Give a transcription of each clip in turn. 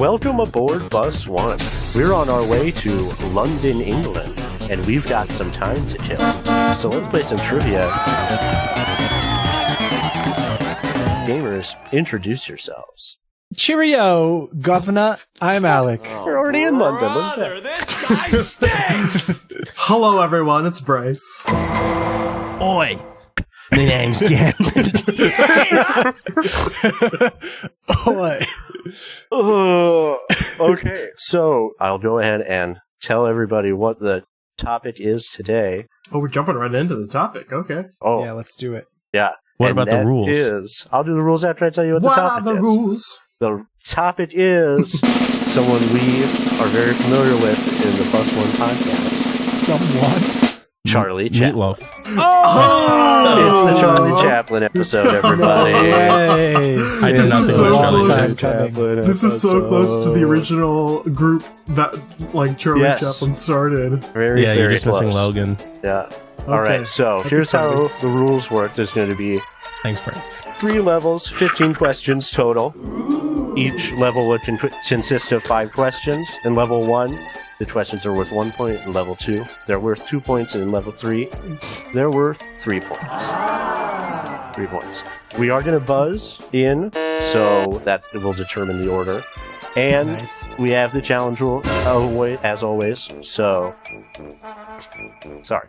Welcome aboard Bus One. We're on our way to London, England, and we've got some time to kill. So let's play some trivia. Gamers, introduce yourselves. Cheerio, Governor. I'm Alec. You're already in London. Look at that. This guy stinks! Hello, everyone. It's Bryce. Oi! My name's Gavin. Okay, so I'll go ahead and tell everybody what the topic is today. Oh, we're jumping right into the topic. Okay. Oh, Yeah, let's do it. yeah. What And about the that rules? I'll do the rules after I tell you what the What are topic the is. rules? The topic is someone we are very familiar with in the Bus One podcast. Someone. Charlie Chaplin. Meatloaf. Oh! It's the Charlie Chaplin episode, everybody. Way. I did This not is think so it was Charlie close. Chaplin. This is so close to the original group that, like, Charlie Yes. Chaplin started. Very, Yeah, very you're just close. missing Logan. Yeah. All right, so That's here's exciting. how the rules work. There's going to be Thanks, Brent. 3 levels, 15 questions total. Each level would consist of 5 questions. In level 1, the questions are worth 1 point. In level 2, they're worth 2 points. And in level 3, they're worth 3 points. 3 points. We are going to buzz in, so that will determine the order. And Nice. we have the challenge rule, as always. So, sorry.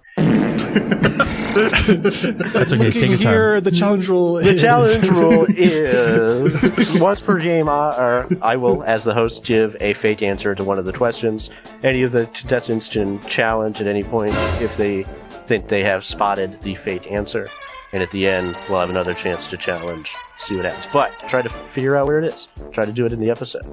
That's okay. Take Looking your time. here, the challenge rule The is... challenge rule is once per game, I will, as the host, give a fake answer to one of the questions. Any of the contestants can challenge at any point if they think they have spotted the fake answer. And at the end, we'll have another chance to challenge, see what happens. But try to figure out where it is. Try to do it in the episode.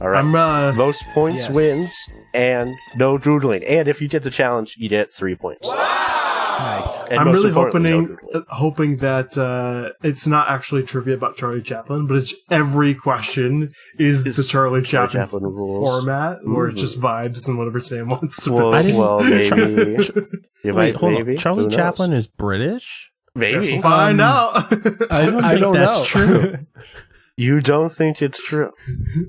All right. I'm Most points Yes. wins, and no doodling. And if you get the challenge, you get 3 points. Nice. And I'm most really importantly, no doodling. hoping that it's not actually trivia about Charlie Chaplin, but it's every question is It's the Charlie Chaplin, rules. format, where it's Mhm. just vibes and whatever Sam wants to Well, pick. I didn't- well, maybe. You Wait, might, hold maybe. on. Charlie Who knows? Chaplin is British? Guess Maybe. we'll find out. I think don't that's know. true. You don't think it's true.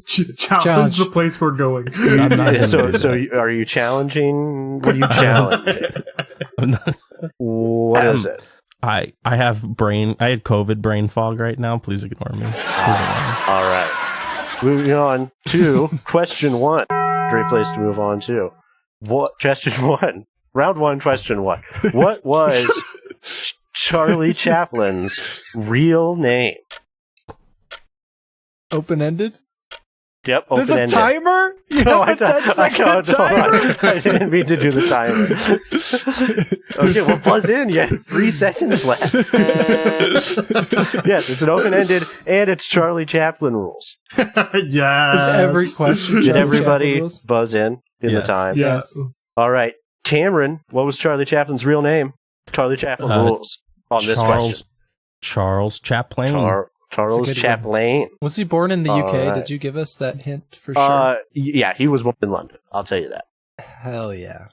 Challenge Challenge. the place we're going. I'm not gonna So, do so that. are you challenging? What are you challenging? I'm not- What is it? I had COVID brain fog right now. Please ignore me. All right. Moving on to question 1. Great place to move on to. What? Question 1. Round 1, question 1. What was Charlie Chaplin's real name? Open-ended? Yep, There's a open-ended. timer? You No, have a 10-second timer? I didn't mean to do the timer. Okay, well, buzz in. You have 3 seconds left. Yes, it's an open-ended, and it's Charlie Chaplin rules. Yes. Is every question Did Charlie everybody Chaplin rules? buzz in the Yes. time? Yes. All right. Cameron, what was Charlie Chaplin's real name? Charlie Chaplin rules on this question. Charles Chaplin. Charles good Chaplin. Was he born in the UK? Alright. Did you give us that hint for sure? Yeah, he was born in London. I'll tell you that. Hell yeah.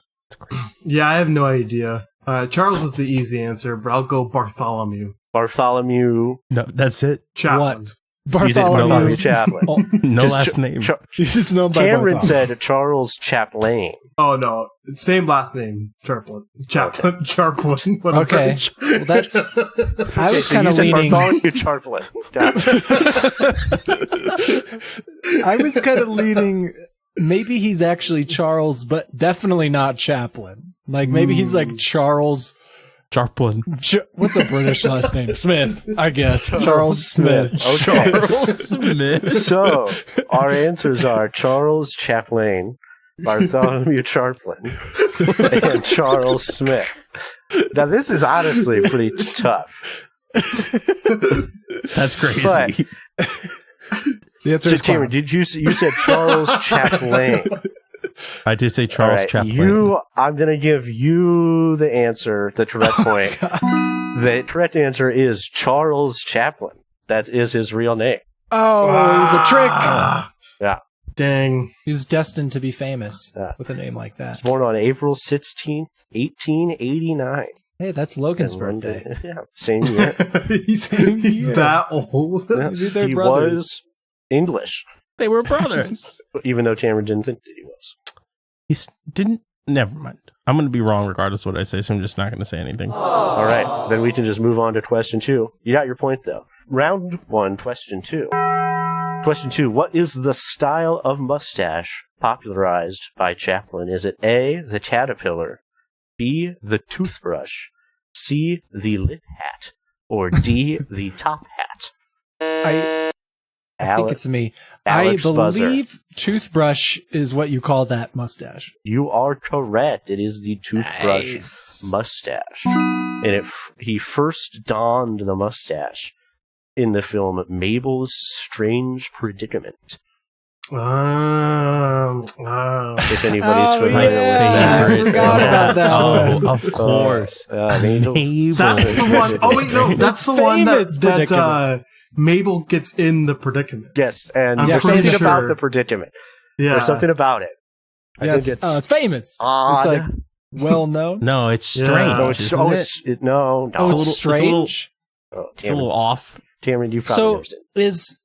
Yeah, I have no idea. Charles is the easy answer, but I'll go Bartholomew Bartholomew. No, that's it. Chaplin. What? You did Bartholomew. Bartholomew Chaplin. Oh, No Just last name. he's known by Cameron Bartholomew. said Charles Chaplin. Oh no, same last name, Chaplin. Chaplin. Whatever. Okay. Well, that's... I was so kind you of said leaning... Bartholomew Chaplin. Got it. I was kind of leaning... Maybe he's actually Charles, but definitely not Chaplin. Like, maybe he's like Charles... Chaplin. What's a British last name? Smith, I guess. Charles Smith. Okay. Charles Smith. So, our answers are Charles Chaplin, Bartholomew Chaplin, and Charles Smith. Now, this is honestly pretty tough. That's crazy. But- The answer is Cameron, clown. you said Charles Chaplin. I did say All Charles right, Chaplin. I'm going to give you the answer, the correct point. The correct answer is Charles Chaplin. That is his real name. Oh, it was a trick. Yeah. Dang. He was destined to be famous Yeah. with a name like He was that. born on April 16th, 1889. Hey, that's Logan's in birthday. London. Yeah, same year. He's that old. Yeah. Maybe they're He brothers. was English. They were brothers. Even though Cameron didn't think that he was. Didn't. Never mind. I'm going to be wrong regardless of what I say, so I'm just not going to say anything. All right, then we can just move on to question 2. You got your point, though. Round 1, question 2. Question 2, what is the style of mustache popularized by Chaplin? Is it A, the caterpillar, B, the toothbrush, C, the lip hat, or D, the top hat? I think it's me. Alex I Buzzer. believe toothbrush is what you call that mustache. You are correct. It is the toothbrush Nice. mustache. And he first donned the mustache in the film Mabel's Strange Predicament. If anybody's familiar with that. I forgot about that one. Of course. Mabel. That's the one. Oh wait, no, that's the one Famous that predicament. Mabel gets in the predicament. Yes, and I'm there's pretty something about sure. the predicament. Yeah, There's something about it. I Yes. think It's famous. odd. It's like well known. No, it's Yeah. strange. No, it's isn't no, it? no. Oh, a it's little- strange. Oh, It's a little off. Cameron, you've probably So never seen is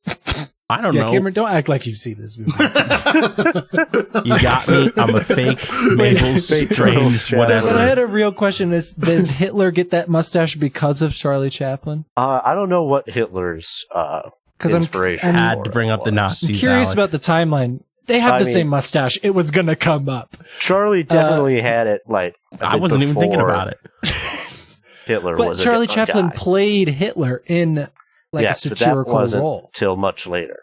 I don't yeah, know. Cameron, don't act like you've seen this movie. You got me. I'm a fake Mabel's Fake strange Chaplin. But I whatever. had a real question: Is did Hitler get that mustache because of Charlie Chaplin? I don't know what Hitler's Because inspiration I'm Had to bring up the Nazis. curious Alec. about the timeline. They have I the mean- same mustache. It was gonna come up. Charlie definitely had it. Like I wasn't even thinking before about it. Hitler But was Charlie a Chaplin guy. played Hitler in like Yes, a but that satirical wasn't role. till much later.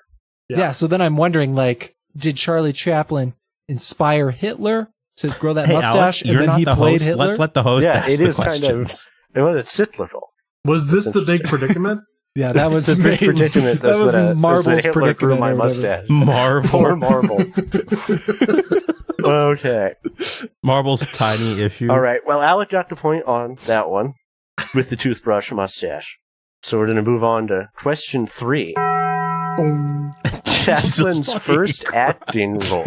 Yeah. So then I'm wondering, like, did Charlie Chaplin inspire Hitler to grow that Hey, mustache, Alec, you're and then not he the played host. Hitler? Let's let the host Yeah, ask it the is kind questions. of. It was cyclical. Was this That's the big interesting. predicament? Yeah, that was It's a big amazing. predicament. That was Marvel's Hitler grew predicament. my or whatever. mustache. Marvel. Or marble. Okay. Marvel's tiny issue. All right. Well, Alec got the point on that one with the toothbrush mustache. So we're going to move on to question 3. Chaplin's Jesus, first acting role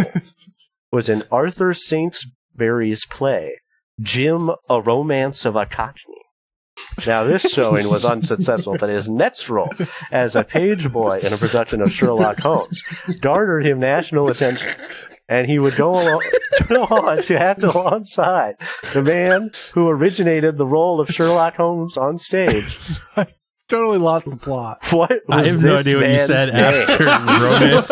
was in Arthur Saintsbury's play, Jim, A Romance of a Cockney. Now, this showing was unsuccessful, but his next role as a page boy in a production of Sherlock Holmes garnered him national attention. And he would go on to act alongside the man who originated the role of Sherlock Holmes on stage. Totally lost the plot. What was I have no this idea what you man's said name? after romance.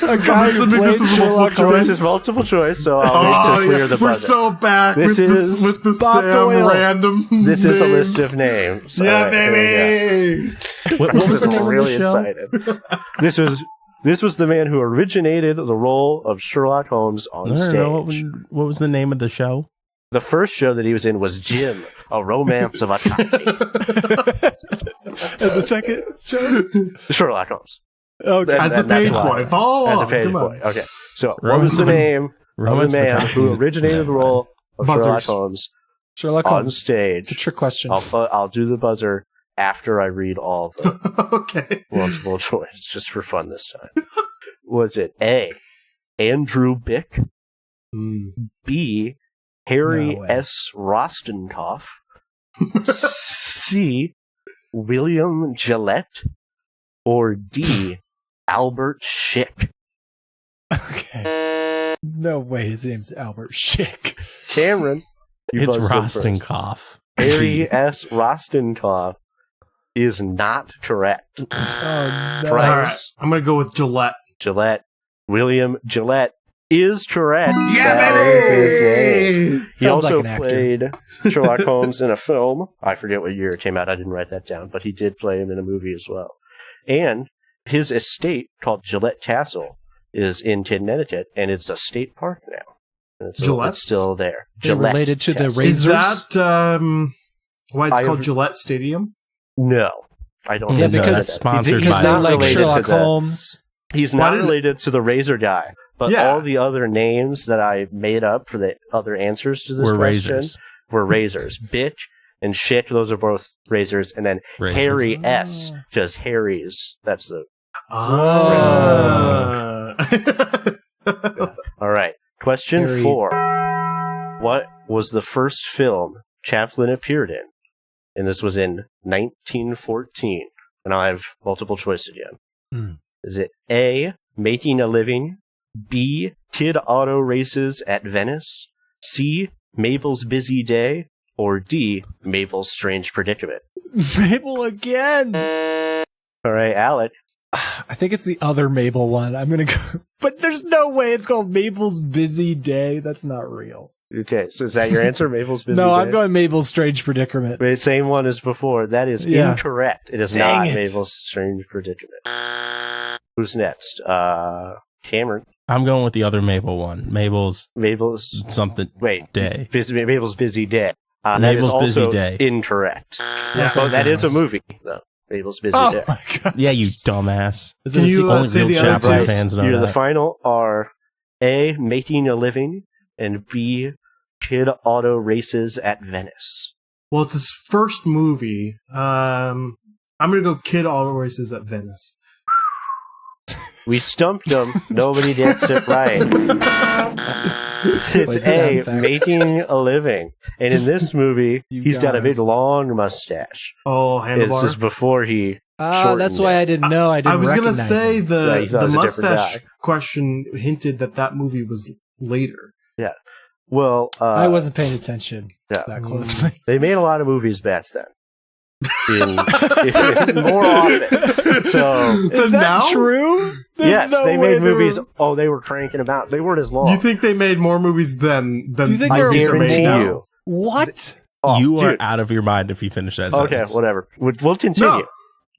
A guy who Maybe played this is Sherlock multiple Holmes. This is multiple choice, so I'll make to clear the we're buzzer. so back This with is the Bob Sam Doyle. random. This is a list names. of names. Yeah, All right, here we baby. What was the go. name of Really the show? excited. This was the man who originated the role of Sherlock Holmes on I stage. don't know what was the name of the show. The first show that he was in was Jim, A Romance of a Cockney. And the second show? Sherlock Holmes. Okay. As the that's page why. boy. Follow As a along. page Come boy. on. Okay. So, what was the name of Romance the man of a who Cockney. originated the role of Buzzers. Sherlock Holmes Sherlock on Holmes. stage? It's a trick question. I'll do the buzzer after I read all the Okay. multiple choice, just for fun this time. Was it A, Andrew Bick, B, Harry No way. S. Rostenkopf, C, William Gillette, or D, Albert Schick? Okay. No way his name's Albert Schick. Cameron, you It's buzzed in first. Rostenkopf. Harry S. Rostenkopf is not correct. Oh, no. Right. All right. I'm going to go with Gillette. Gillette, William Gillette is correct. Yeah, That baby! is his name. He Sounds like also an actor. played Sherlock Holmes in a film. I forget what year it came out. I didn't write that down, but he did play him in a movie as well. And his estate, called Gillette Castle, is in Connecticut, and it's a state park now. And it's Gillette's? still there. They're Gillette related to the Castle. Is Razors? that why it's I called have- Gillette Stadium? No, I don't Yeah, think so. because- That's sponsored He's Because by they not like related to Sherlock the- Holmes. He's Why not didn't- related to the Razor guy, but Yeah. all the other names that I made up for the other answers to this were question razors. were razors. Bitch and Schick, those are both razors. And then Razors. Harry S, just Harry's. That's the... All right. Question Harry. 4. What was the first film Chaplin appeared in? And this was in 1914. And I have multiple choice again. Hmm. Is it A, Making a Living, B. Kid Auto Races at Venice, C. Mabel's Busy Day, or D. Mabel's Strange Predicament? Mabel again. All right, Alec. I think it's the other Mabel one. I'm gonna go, but there's no way it's called Mabel's Busy Day. That's not real. Okay, so is that your answer, Mabel's Busy Day? No, I'm going Mabel's Strange Predicament. The same one as before. That is incorrect. It is Dang not it. Mabel's Strange Predicament. Who's next? Cameron. I'm going with the other Mabel one. Mabel's something day. Mabel's Busy Day. That Mabel's is also Busy Day. incorrect. So that is a movie, though. Mabel's Busy Day. My God. Yeah, you dumbass. Can you Only say real the other Chaplin two? fans know The that. final are A. Making a Living, and B. Kid Auto Races at Venice. Well, it's his first movie. I'm gonna go Kid Auto Races at Venice. We stumped him. Nobody gets it right. It's Like the sound A. effect. Making a Living. And in this movie, You he's got a big guys. long mustache. Oh, It's just handlebar. before he Ah, shortened that's why it. I didn't know. I didn't I was gonna recognize say him. Yeah, he thought the it was a different mustache guy. question hinted that movie was later. Well, I wasn't paying attention yeah. that closely. They made a lot of movies back then. More often. So, Is The that now? true? There's yes, no they way made movies. were- Oh, they were cranking them out. They weren't as long. You think they made more movies than Do you think I there movies are made guarantee now? you. What? Oh, You are dude. out of your mind if you finish that Okay, sentence. whatever. We'll continue.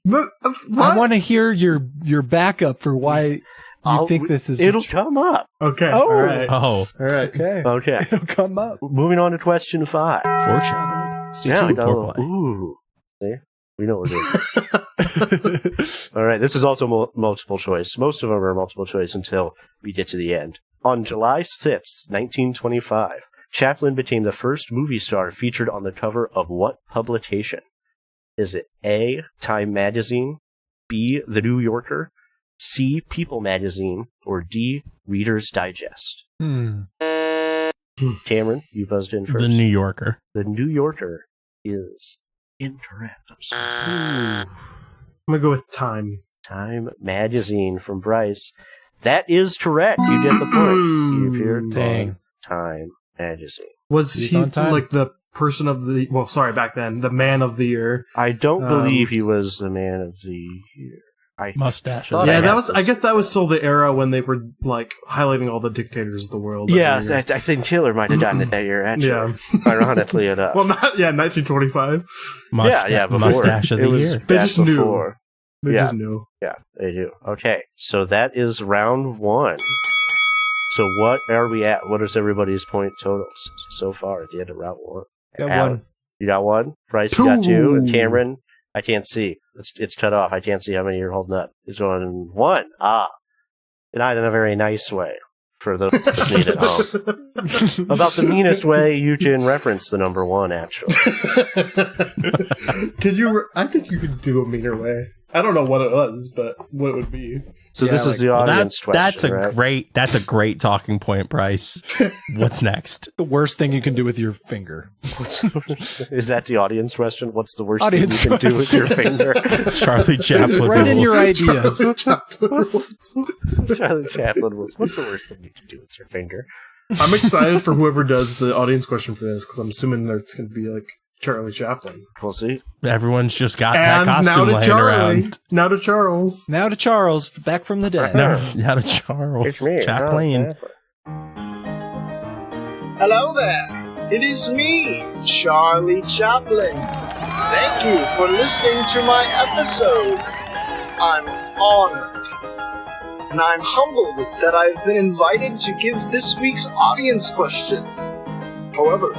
No. I What? want to hear your backup for why you I'll- think this is. It'll come up. Okay. Oh. All right. Oh, All right. okay. Okay. It'll come up. Moving on to question 5. foreshadowing. Yeah, we got a Poor little- boy. ooh. See? We know what we're doing. All right, this is also multiple choice. Most of them are multiple choice until we get to the end. On July 6th, 1925, Chaplin became the first movie star featured on the cover of what publication? Is it A, Time Magazine, B, The New Yorker, C, People Magazine, or D, Reader's Digest? Cameron, you buzzed in first. The New Yorker. The New Yorker is incorrect. I'm sorry. I'm gonna go with Time. Time Magazine from Bryce. That is correct. You get the point. He appeared Dang. on Time Magazine. Was He's he on time. like the person of the? Well, sorry, back then, the man of the year. I don't believe he was the man of the year. I Mustache. thought Yeah, I that had was. this. I guess that was still the era when they were like highlighting all the dictators of the world. Yeah, every year. I think Taylor might have gotten it that year, actually. Yeah. Ironically enough. Well, not 1925. yeah, before. Mustache of It the was year. They back just knew. before. They Yeah. just knew. Yeah, they do. Okay, so that is round 1. So what are we at? What is everybody's point totals so far at the end of round 1? Got Alan, one. You got 1? Bryce, you got 2? 2. And Cameron, I can't see. It's cut off. I can't see how many you're holding up. It's on 1. Not in a very nice way for those listening at home. About the meanest way you can reference the number 1, actually. Could you? I think you could do a meaner way. I don't know what it was, but what it would be. So this is the audience question, right? That's a great talking point, Bryce. What's next? The worst thing you can do with your finger. Is that the audience question? What's the worst Audience thing you can do with your finger? Charlie Chaplin. Write in rules. your ideas. Charlie Chaplin rules. What's the worst thing you can do with your finger? I'm excited for whoever does the audience question for this because I'm assuming that it's going to be like Charlie Chaplin. We'll see. Everyone's just got that And now costume to laying Charlie. around. Now to Charles. Now to Charles, back from the dead. No, now to Charles It's me. Chaplin. Hello there. It is me, Charlie Chaplin. Thank you for listening to my episode. I'm honored. And I'm humbled that I've been invited to give this week's audience question. However,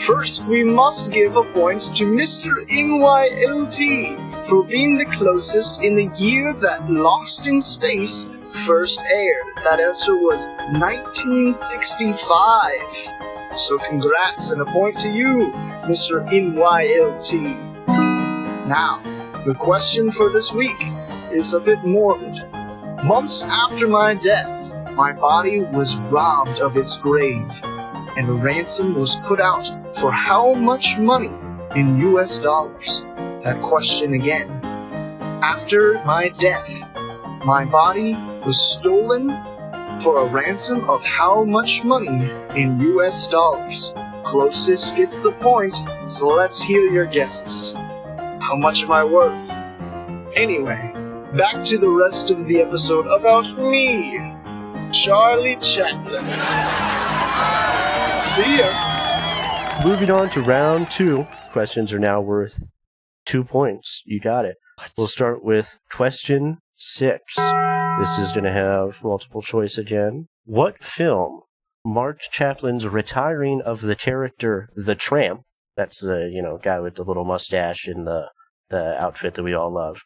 first we must give a point to Mr. NYLT for being the closest in the year that Lost in Space first aired. That answer was 1965. So congrats and a point to you, Mr. NYLT. Now, the question for this week is a bit morbid. Months after my death, my body was robbed of its grave, and a ransom was put out for how much money in US dollars? That question again. After my death, My body was stolen for a ransom of how much money in US dollars? Closest gets the point, so let's hear your guesses. How much am I worth? Anyway, back to the rest of the episode about me, Charlie Chaplin. See ya. Moving on to round 2. Questions are now worth 2 points. You got it. We'll start with question 6. This is going to have multiple choice again. What film marked Chaplin's retiring of the character the Tramp? That's the guy with the little mustache and the outfit that we all love,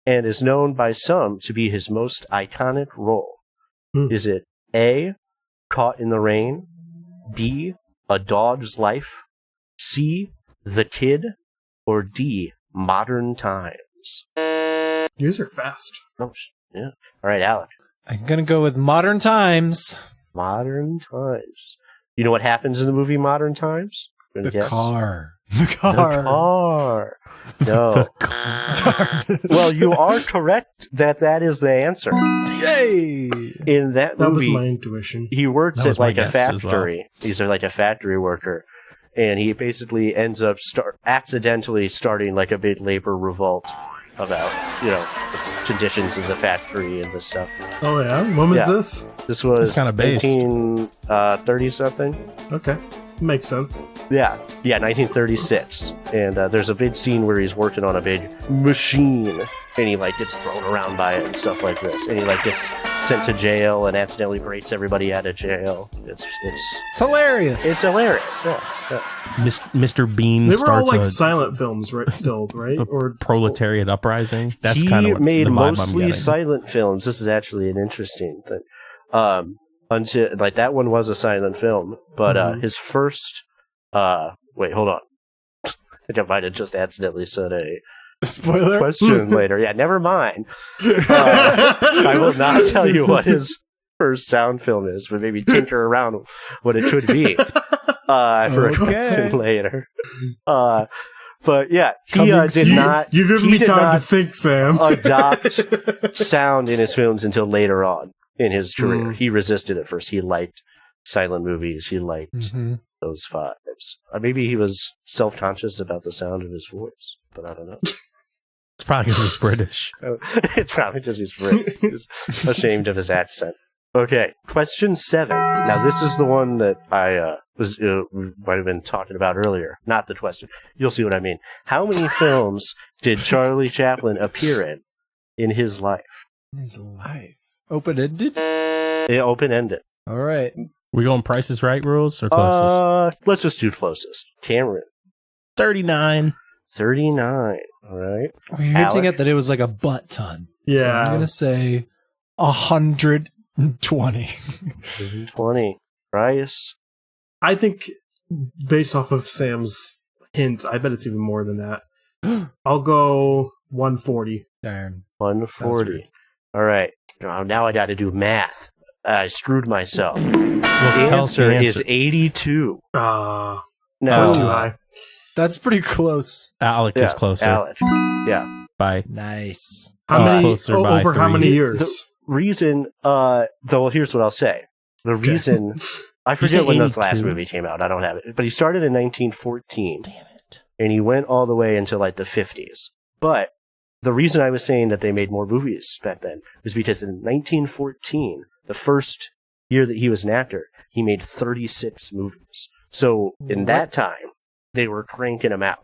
and is known by some to be his most iconic role. Is it A, Caught in the Rain, B, A Dog's Life, C, The Kid, or D, Modern Times? Yours are fast. Oh, yeah. All right, Alec. I'm gonna go with Modern Times. Modern Times. You know what happens in the movie Modern Times? The Guess? car. The The car. car. No. Well, you are correct that is the answer. Yay! In that That was movie, my intuition. he works That at was my like a guess as well. factory. He's like a factory worker, and he basically ends up accidentally starting like a big labor revolt about the conditions in the factory and the stuff. Oh yeah, when was Yeah. this? This was It's kinda based. 1930 something. Okay, makes sense. Yeah, 1936. And there's a big scene where he's working on a big machine, and he gets thrown around by it and stuff like this, and he gets sent to jail and accidentally breaks everybody out of jail. It's hilarious. It's hilarious. Yeah. Mr. Bean They were all starts like a silent films, right? Still, right? Or proletariat uprising. That's he kind of made the vibe I'm mostly getting. silent films. This is actually an interesting thing. Until that one was a silent film, but his first. Wait, hold on. I think I might have just accidentally said a spoiler question later. Yeah, never mind. I will not tell you what his first sound film is, but maybe tinker around what it could be for a question later. But yeah, he did not. You give he me did time to not think, Sam. adopt sound in his films until later on in his career. He resisted at first. He liked silent movies. He liked those vibes. Maybe he was self-conscious about the sound of his voice, but I don't know. It's probably because he's British. It's probably because he's British. He's ashamed of his accent. Okay, question 7. Now, this is the one that I might have been talking about earlier. Not the question. You'll see what I mean. How many films did Charlie Chaplin appear in his life? His life. Open-ended? Yeah, open-ended. All right. We going Price is Right rules or closest? Let's just do closest. Cameron. 39. 39. All right. We're hinting Alec? at that it was like a butt ton. Yeah. So I'm going to say 120. 20. Bryce. I think, based off of Sam's hint, I bet it's even more than that. I'll go 140. Darn. 140. All right. Now I got to do math. I screwed myself. Well, The tell us the answer is answer. 82. No. No. Too high. That's pretty close. Alec is closer. Alec. Yeah. By Nice. How He's many, closer by over how 3. many years? The reason, though, here's what I'll say. The reason, I say forget when this last 82? movie came out. I don't have it. But he started in 1914. Damn it. And he went all the way into the 50s. But the reason I was saying that they made more movies back then was because in 1914, the first year that he was an actor, he made 36 movies. So in that time, they were cranking them out.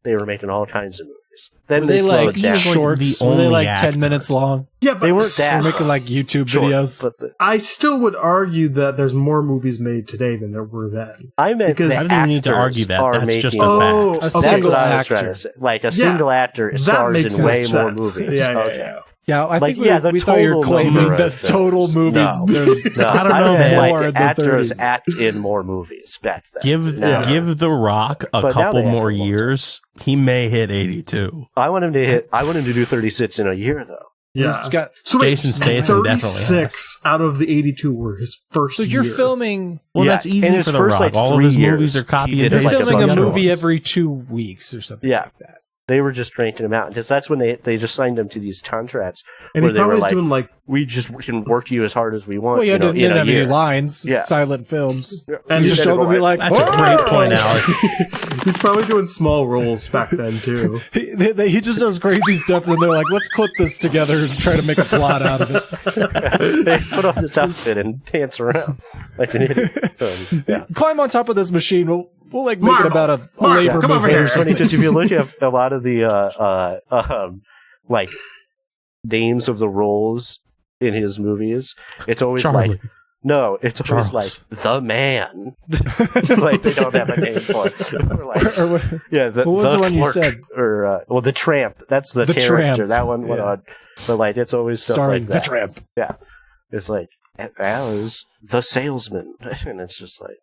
They were making all kinds of movies. Then Were they they slowed like down. shorts? the Were they only like actor. 10 minutes long? Yeah, but They weren't that They're making like YouTube short, videos. but I still would argue that there's more movies made today than there were then. I meant Because- the I don't even need to actors argue that. are That's making. just a Oh, fact. A That's single what I was actor. trying to say. Like a single actor that stars makes in more way more sense. movies. Yeah, Okay. yeah. Yeah, I Like, think yeah, the we thought you were total claiming number that of films. total movies. No. there's- No, I don't know, meant, man. like, More in the actors 30s. act in more movies back then. Give The Rock a But now couple they have more to watch. years. He may hit 82. I want him to do 36 in a year though. Yeah. He's got- So wait, Jason Statham definitely 36 out of the 82 were his first so you're year. filming. Well, Yeah, that's easy in his for The first, Rock. like, All of 3 his movies years, are copy he and did, You're like, paste. a filming bunch a of movie ones. every 2 weeks or something Yeah. like that. They were just cranking him out. Because that's when they just signed him to these contracts. And where he they were probably was like, doing like, we just can work you as hard as we want. Well, you didn't in a have any year. lines, Yeah. silent films. Yeah. So you just show them, be like, That's a great point, Alex. he's probably doing small roles back then too. he just does crazy stuff, and they're like, let's clip this together and try to make a plot out of it. They put on this outfit and dance around like an idiot. Yeah. Climb on top of this machine. We'll like make Marvel, it about a Marvel, labor come over movement here. or It's funny something. because if you look at a lot of the like names of the roles in his movies, it's always Charlie. like it's always Charles. like the man. It's like they don't have a name for it. Or like, Or what- what was the one you said? Or the tramp. That's the The character. Tramp. That one went Yeah. on. But like it's always stuff starring like the that. tramp. Yeah, it's like Al is the salesman, and it's just like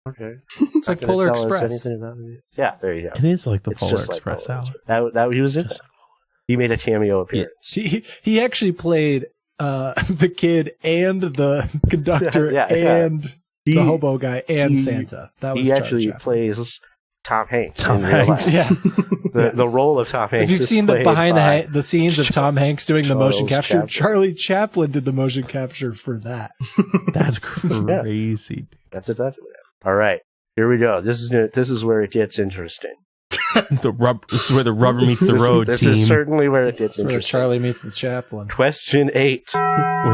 okay. It's like Not gonna Polar tell us Express. anything about it. Yeah, there you go. It is like the It's Polar just like Express, Polar Alex. Express. That he was in Just it. He made a cameo appearance. He actually played the kid and the conductor Yeah. and He, the hobo guy and he- Santa. That was he Charlie actually Chaplin. plays Tom Hanks. Tom in real Hanks. life. Yeah. The role of Tom Hanks. If you've is seen the played behind by the scenes of Tom Hanks doing the motion Charles capture, Chaplin. Charlie Chaplin did the motion capture for that. That's crazy. That's exactly it. All right, here we go. This is where it gets interesting. This is where the rubber meets the road, This team. is certainly where it gets That's where interesting. Charlie meets the Chaplin. Question 8. Where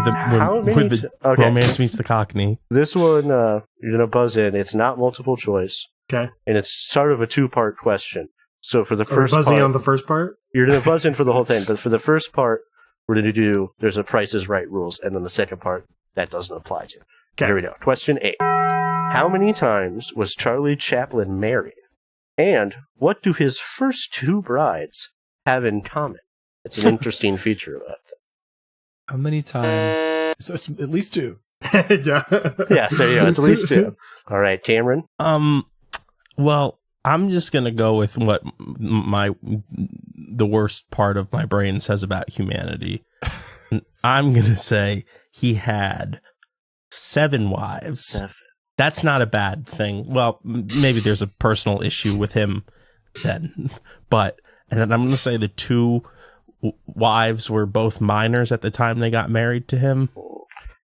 the, How where, many where the t- okay. romance meets the cockney. This one, you're gonna buzz in. It's not multiple choice. Okay. And it's sort of a 2-part question. So for the Are we first buzzing part, on the first part? you're going to buzz in for the whole thing. But for the first part, we're going to do, there's a Price is Right rules. And then the second part, that doesn't apply to. Okay. Here we go. Question 8. How many times was Charlie Chaplin married? And what do his first 2 brides have in common? It's an interesting feature about that. How many times? So it's at least 2. Yeah. Yeah, so it's at least 2. All right, Cameron. Well, I'm just gonna go with what the worst part of my brain says about humanity. I'm gonna say he had 7 wives. 7. That's not a bad thing. Well, maybe there's a personal issue with him then, and then I'm gonna say the 2 wives were both minors at the time they got married to him.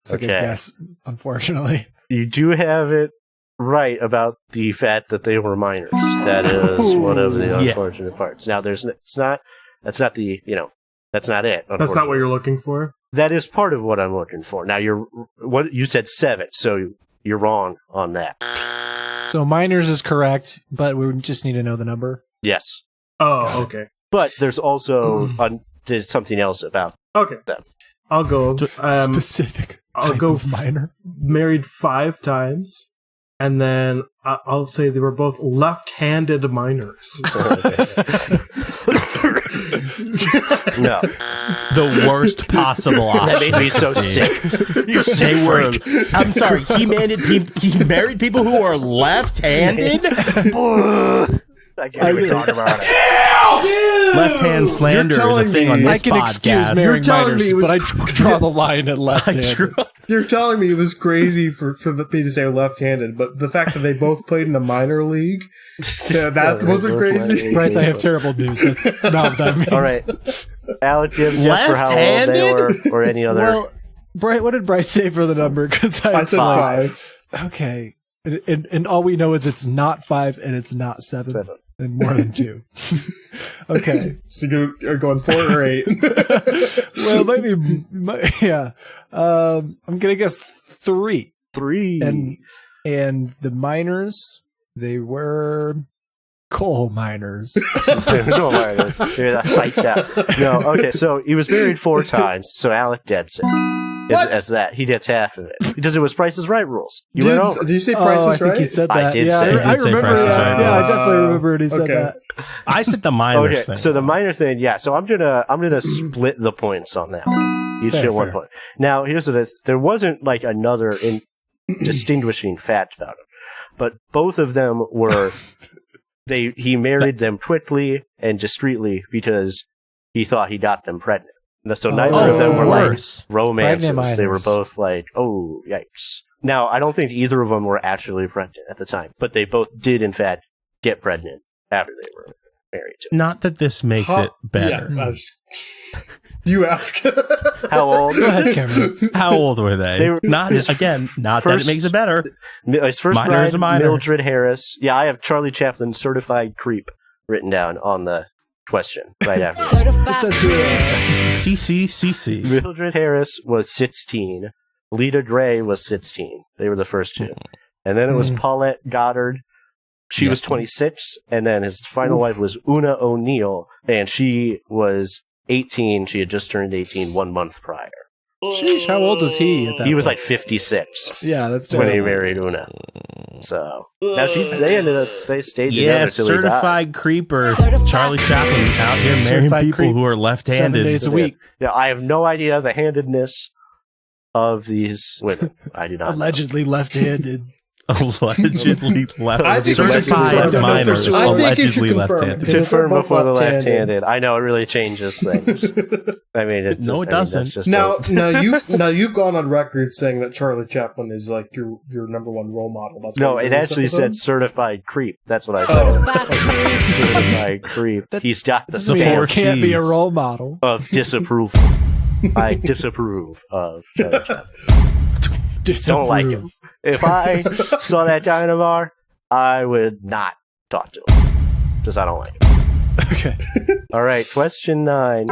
It's a good guess, unfortunately. You do have it right about the fact that they were minors. That is one of the unfortunate parts. Now, that's not it. That's not what you're looking for? That is part of what I'm looking for. Now, you said 7, so you're wrong on that. So minors is correct, but we just need to know the number. Yes. Oh, okay. But there's also there's something else about Okay. them. I'll go. Specific. I'll type go of minor. Married 5 times. And then I'll say they were both left-handed minors. No. The worst possible option. That made me so sick. You sick They were. freak. I'm sorry. He married people who are left-handed. I can't even talk about it. Left hand slander is a telling thing me- on this I can excuse podcast. marrying telling minors, me it was but I draw the line at left hand. You're telling me it was crazy for me to say left-handed, but the fact that they both played in the minor league, that wasn't crazy. Bryce, I have terrible news. That's not what that means. All right. Alex, do you have a guess for how old they were or any other? Well, Bryce, what did Bryce say for the number? Because I said 5. Okay. And all we know is it's not 5 and it's not 7. 7. And more than 2. Okay. So you're going 4 or 8. Well, maybe, yeah. I'm gonna guess 3. 3. And the miners, they were coal miners. No, minors. You're that psyched out. No, okay, so he was married 4 times, so Alec gets it. As that. He gets half of it. Because it was Price is Right rules. You went over. Did you say Price I is think Right? he said I that. did yeah, say- I He did say remember Price is that. Right. Yeah, I definitely remember when he said Okay. that. I said the minors thing. So the minor thing, yeah. So I'm gonna split the points on that one. Each Fair, get 1 fair. point. Now here's the there wasn't like another distinguishing fact about him, but both of them were he married them quickly and discreetly because he thought he got them pregnant. So neither of them were like worse. romances. Pregnant They were minors. both like, oh yikes. Now I don't think either of them were actually pregnant at the time, but they both did in fact get pregnant after they were married to. Not that this makes it better. Yeah, you ask. How old? Go ahead, Cameron. How old were they? They were- not his that first- it makes it better. His first Minor bride, is a minor. Mildred Harris. Yeah, I have Charlie Chaplin, certified creep, written down on the question right after. It says here. CC. Mildred Harris was 16. Lita Gray was 16. They were the first two. And then it was Paulette Goddard. She was 26. And then his final wife was Una O'Neill. And she was 18. She had just turned 18 1 month prior. Sheesh, how old was he at that He was point? like 56 Yeah, that's when he terrible. married Una. So now they stayed together Yes, till he died. certified creeper. Charlie Chaplin out here marrying Certified people creep. who are 7 left-handed. days a week. Yeah, I have no idea the handedness of these women. I do not. know. Allegedly left-handed. Allegedly I think certified allegedly minors. I think you should Allegedly confirm. left-handed. Confirm Both before the left-handed. left-handed. I know it really changes things. I mean, No, it doesn't. That's just Now you've gone on record saying that Charlie Chaplin is like your number one role model. That's no, why you it did this actually said episode? certified creep. That's what I said. Certified creep. He's got the Doesn't mean stamp it can't be a Cs. role model. of disapproval. I disapprove of Charlie Chaplin. Don't like him. If I saw that guy in a bar, I would not talk to him because I don't like him. Okay. All right, question 9. In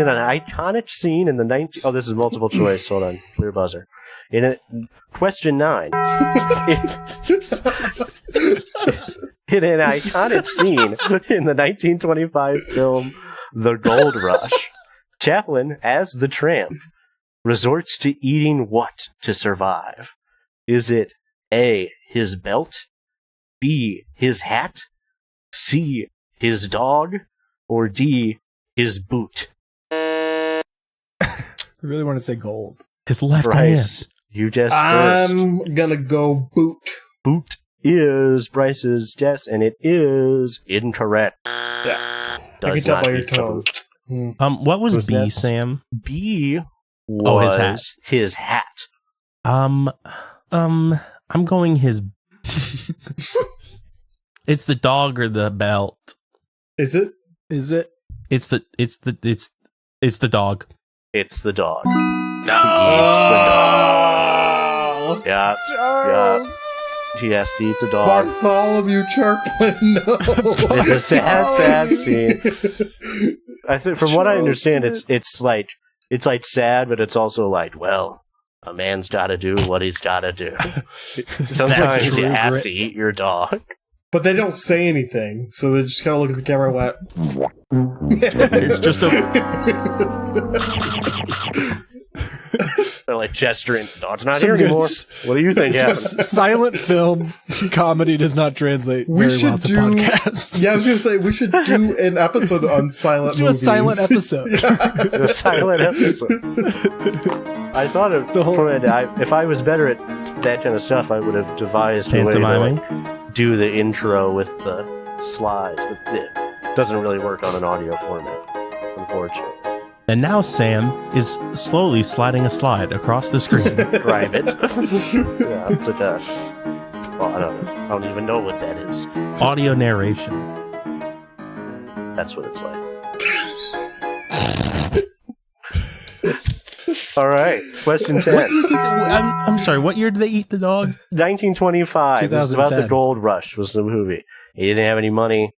an iconic scene in the 19... Oh, this is multiple choice. Hold on. Clear buzzer. Question 9. In an iconic scene in the 1925 film The Gold Rush, Chaplin, as the tramp, resorts to eating what to survive? Is it A, his belt, B, his hat, C, his dog, or D, his boot? I really want to say gold. His left Bryce, hand. you guessed first. I'm gonna go boot. Boot is Bryce's guess, and it is incorrect. Yeah. Does I can tell not by your eat the tone. boot. What was Was B, that- Sam? B was Oh, his hat. his hat. I'm going his. It's the dog or the belt. Is it? Is it? It's the dog. It's the dog. No. It's the Oh, dog. Yeah. Yeah. He has to eat the dog. Bartholomew Chaplin. No. It's a sad scene. I think, from what I understand, it's like sad, but it's also like, well, a man's got to do what he's got to do. Sometimes you true have grit. to eat your dog. But they don't say anything, so they just kind of look at the camera and went. It's just a. They're like gesturing. Dog's not Some here good anymore. What do you think happened? Silent film comedy does not translate We very well should to do- podcasts. Yeah, I was gonna say we should do an episode on silent Let's do a movies. silent episode. The silent episode. I thought of The whole- if I was better at that kind of stuff, I would have devised a way to Pantomiming? like, do the intro with the slides, but it doesn't really work on an audio format, unfortunately. And now Sam is slowly sliding a slide across the screen. Private. Yeah, it's like a. Well, I don't even know what that is. Audio narration. That's what it's like. All right, question 10. I'm sorry. What year did they eat the dog? 1925. This is about the 2010. gold rush. Was the movie. He didn't have any money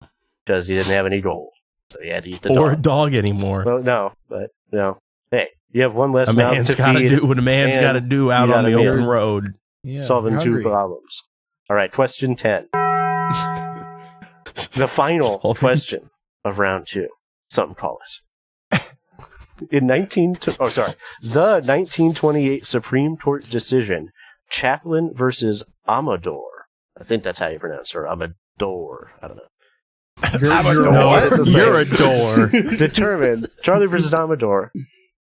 because he didn't have any gold, so he had to eat the Or a dog. dog anymore? Well, no, but no. Hey, you have one less A mouth man's to got to feed. do what a man's and got to do out you on the gotta open be- road. Yeah, Solving you're two hungry. problems. All right, question 10. The final Solving- question of round 2. Something call it. The 1928 Supreme Court decision, Chaplin versus Amador. I think that's how you pronounce her. Amador. I don't know. You're a door. Determined, Charlie versus Amador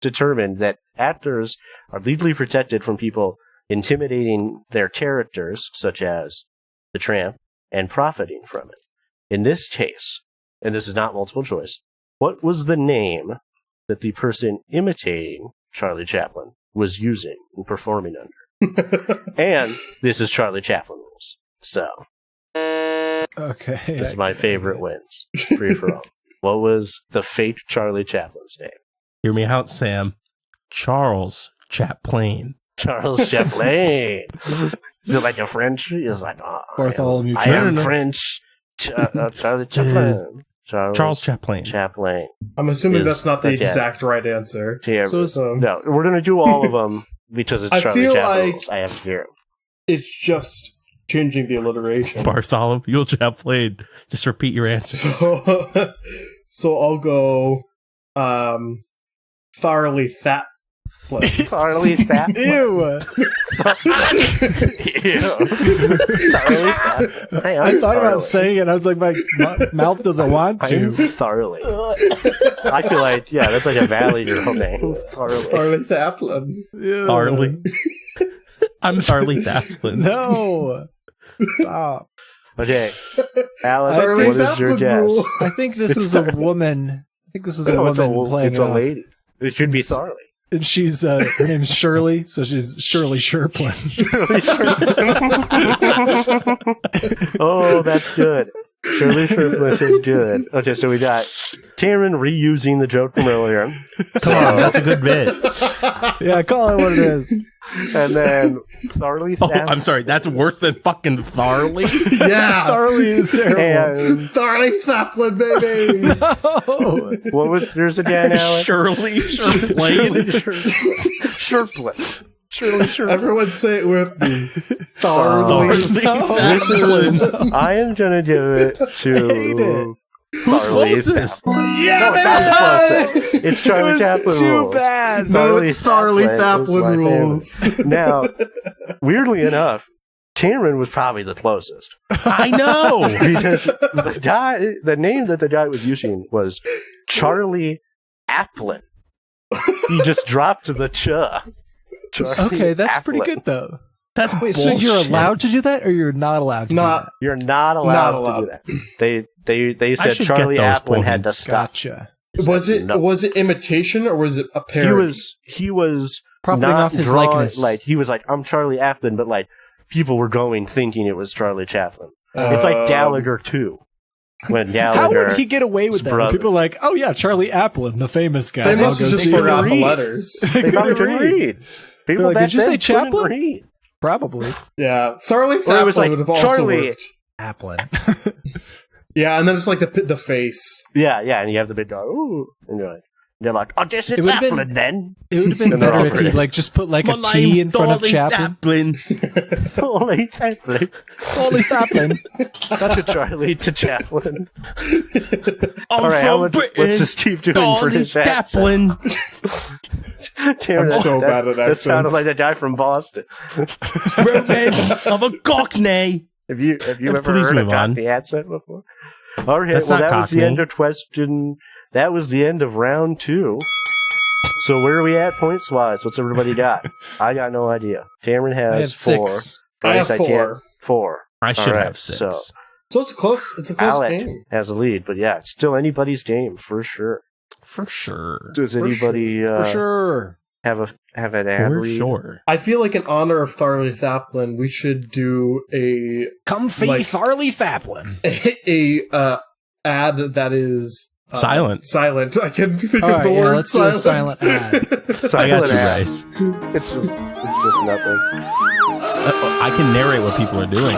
determined that actors are legally protected from people intimidating their characters, such as the tramp, and profiting from it. In this case, and this is not multiple choice, what was the name that the person imitating Charlie Chaplin was using and performing under? And this is Charlie Chaplin rules. So, Okay. It's my favorite wins. Free for all. What was the fake Charlie Chaplin's name? Hear me out, Sam. Charles Chaplin. Charles Chaplin. Is it like a French? He's like, Bartholomew I am Chaplin. French. Charlie Chaplin. Charles Chaplin. Chaplin. I'm assuming Is that's not the again. exact right answer. Yeah, So no, we're gonna do all of them because it's I Charlie feel Chaplin like- rules. I have to hear 'em. It's just changing the alliteration. Bartholomew Chaplin. Just repeat your answers. So I'll go Charlie Chaplin. Charlie Chaplin. Ew. I thought about saying it. I was like, my mouth doesn't want I'm to. thoroughly. I feel like, yeah, that's like a Valley girl name. Thoroughly. Charlie Chaplin. Ew. Charlie. I'm Charlie Chaplin. No. Stop. Okay, Alex, Charlie what is your Chaplin guess? rule. I think this is a woman. I think this is a No, woman playing it's a it off. lady. It should be Charlie. And she's her name's Shirley, so she's Shirley Sherplin. Oh, that's good. Shirley Sherplish is good. Okay, so we got Cameron reusing the joke from earlier. Come on, that's a good bit. Yeah, call it what it is. And then Charlie Oh, I'm sorry. That's worse than fucking Tharley. Yeah. Charlie is terrible. And Charlie Chaplin, baby. No. what was yours again, Alex? Shirley Sherplin. Sherplin. Shirley Sherplin. Everyone say it with me. Tharley Chaplin. I am gonna give it to Who's Charlie closest? Yeah, No, it's not closest. It's Charlie Chaplin too rules. bad. No, Charlie it's Charlie Chaplin is my Chaplin rules. favorite. Now, weirdly enough, Cameron was probably the closest I know. because the name that the guy was using was Charlie Chaplin. He just dropped the ch. Charlie Okay, that's pretty Chaplin. good though. That's Wait, so you're bullshit. allowed to do that, or you're not allowed to Not- do that? You're not allowed, Not to allowed. do that. They said should Charlie get those Chaplin had to points. stop. Gotcha. Was it No. was it imitation or was it a parody? He was Profiting not off his drawn, likeness. like he was like, I'm Charlie Chaplin, but like people were going thinking it was Charlie Chaplin. It's like Gallagher too. When Gallagher, How would he get away with that? brother. People are like, oh yeah, Charlie Chaplin, the famous guy. They I'll must go have just see forgot him. the read. letters. they probably couldn't read. People like, back did you then say couldn't Chaplin? read. Probably. Yeah, Charlie Or it Chaplin was like, would have also Charlie. worked. Chaplin. Yeah, and then it's like the face. Yeah, and you have the big guy. Ooh, and they're like, oh, this It is would've been- Chaplin then. It would have been And they're better all if he pretty. like just put like My a T name's in front of Charlie Chaplin. Charlie Chaplin. Charlie Chaplin. That's a Charlie to Chaplin. I'm All right, from Britain. let's just keep doing Charlie British accents. Chaplin. Cameron, I'm so bad at That sounded accents. like a guy from Boston. Romance of a Cockney. Have you ever Please heard a move on. Cockney accent before? All right, That's well, not that was the Cockney. end of question. That was the end of round 2. So where are we at points wise? What's everybody got? I got no idea. Cameron I have has 4. 6. I have Bryce, 4. can't. 4. I should All right, have 6. so- So it's close. It's a close Alec game. has a lead, but yeah, it's still anybody's game for sure. For sure. Does anybody For sure. have an ad For lead? sure. I feel like in honor of Charlie Chaplin, we should do a Comfy Like- Charlie Chaplin. ad that is Silent. Silent. I can think All of the right, yeah, word let's do a silent. silent ad. I Silent got you, ad. Bryce. It's just nothing. I can narrate what people are doing.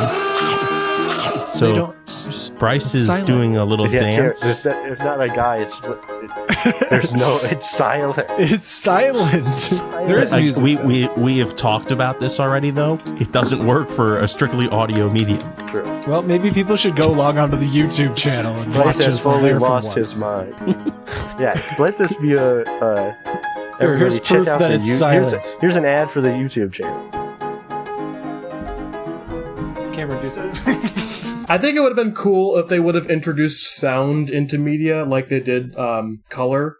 They So don't- Bryce is silent. doing a little Yeah, dance. it's not a guy. There's no. It's silent. It's silent. There is Like, music. we have talked about this already, though. It doesn't work for a strictly audio medium. True. Well, maybe people should go log onto the YouTube channel and Bryce watch has us on fully there for lost once. his mind. Yeah, let this be a. Everybody here's check proof out that the it's silent. Here's an ad for the YouTube channel. Can't reduce it. I think it would have been cool if they would have introduced sound into media like they did color.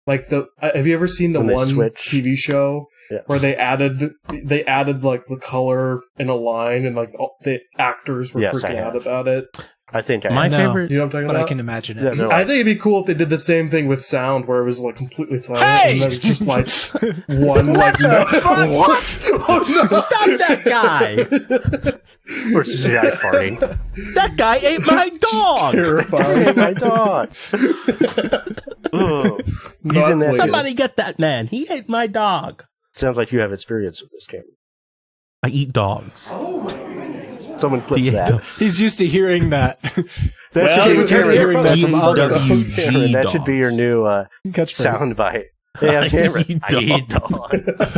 Like have you ever seen the When they one switch. TV show Yeah. where they added like the color in a line and like all the actors were Yes, I freaking have. out about it? I think My No. favorite. You know what I'm talking But about? I can imagine it. Yeah, they're I like, think it'd be cool if they did the same thing with sound, where it was like completely silent, Hey! and then it's just like one like no. What? Oh no! Stop that guy! or is this guy farting? That guy ate my dog. Terrifying. My dog. Ugh. He's in that. Somebody get that man. He ate my dog. Sounds like you have experience with this, Cameron. I eat dogs. Someone clip Yeah. that. He's used to hearing that. That Well, should be you just hear hearing that from others. Cameron, that should be your new Catchphrase. sound bite. Hey, I'm Cameron. I eat dogs.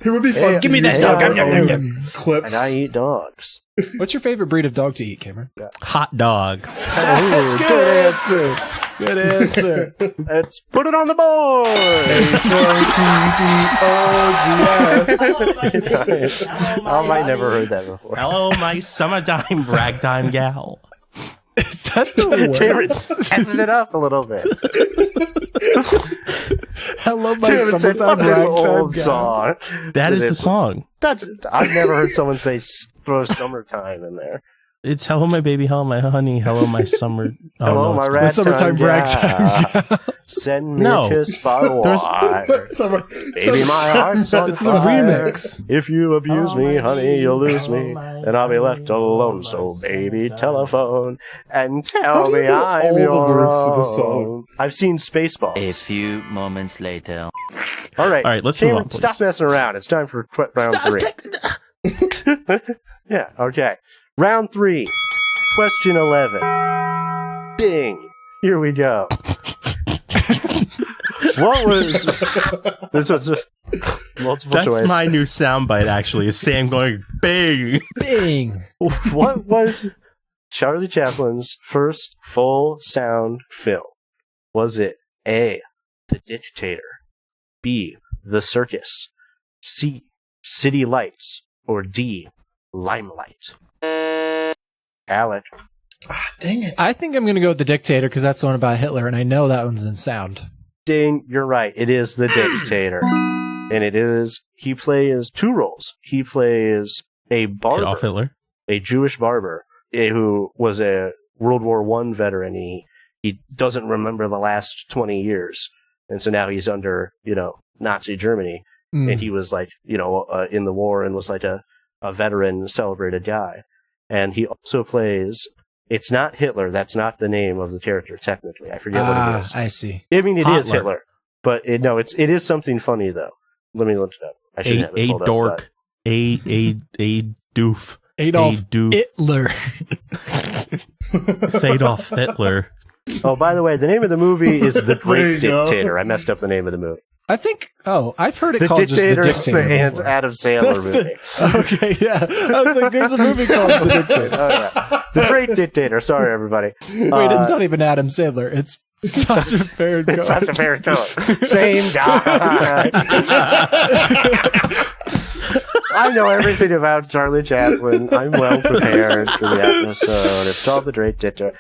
It would be fun. Hey, to give me use this dog. our Yum, yum, own yum, yum. clips. And I eat dogs. What's your favorite breed of dog to eat, Cameron? Hot dog. Ooh, good answer. Good answer. Let's put it on the board. I might never heard that before. Hello, my summertime ragtime gal. Is that the word? Cameron's messing it up a little bit. Hello, my Cameron said, summertime "Fuck this ragtime old gal." song." That is the It's- song. I've never heard someone say throw summertime in there. It's hello, my baby, hello, my honey, hello, my summer. Oh, Hello, no, my it's- My summertime ragtime gal. Send me No. a kiss by water. Baby, my heart's on It's a fire. remix. If you abuse me, honey, you'll lose me, and I'll be left alone. So, baby, telephone and How tell do you me know I'm all your the lyrics to this own. song? I've seen Spaceballs. A few moments later. All right, All right, let's move Cameron, on, please. stop messing around. It's time for round three. Yeah, okay. Round 3. Question 11. Ding. Here we go. What was... This was multiple That's choice. my new soundbite, actually, is Sam going, bing. Bing. What was Charlie Chaplin's first full sound film? Was it A, The Dictator, B, The Circus, C, City Lights, or D, Limelight? Alec. Dang it. I think I'm going to go with The Dictator because that's the one about Hitler, and I know that one's in sound. Ding, you're right. It is The Dictator. And it is, he plays 2 roles. He plays a Adolf barber, Hitler. a Jewish barber, who was a World War I veteran. He doesn't remember the last 20 years. And so now he's under, Nazi Germany. And he was like, in the war and was like a veteran, celebrated guy. And he also plays, it's not Hitler. That's not the name of the character, technically. I forget what it is. I see. I mean, it is Hotler. Hitler. But it is something funny, though. Let me look it up. I should have it A pulled dork. up. A doof. Adolf A doof. Hitler. Adolf Hitler. Oh, by the way, the name of the movie is The There Great you go. Dictator. I messed up the name of the movie. I think, I've heard it The called just The Dictator is the Dictator. before. Adam Sandler That's movie. Okay, yeah. I was like, there's a movie called The Dictator. Oh, yeah. The Great Dictator. Sorry, everybody. Wait, it's not even Adam Sandler. It's Sacha Baron Cohen. It's Sacha Baron Cohen. Same guy. I know everything about Charlie Chaplin. I'm well prepared for the episode. It's called The Great Dictator,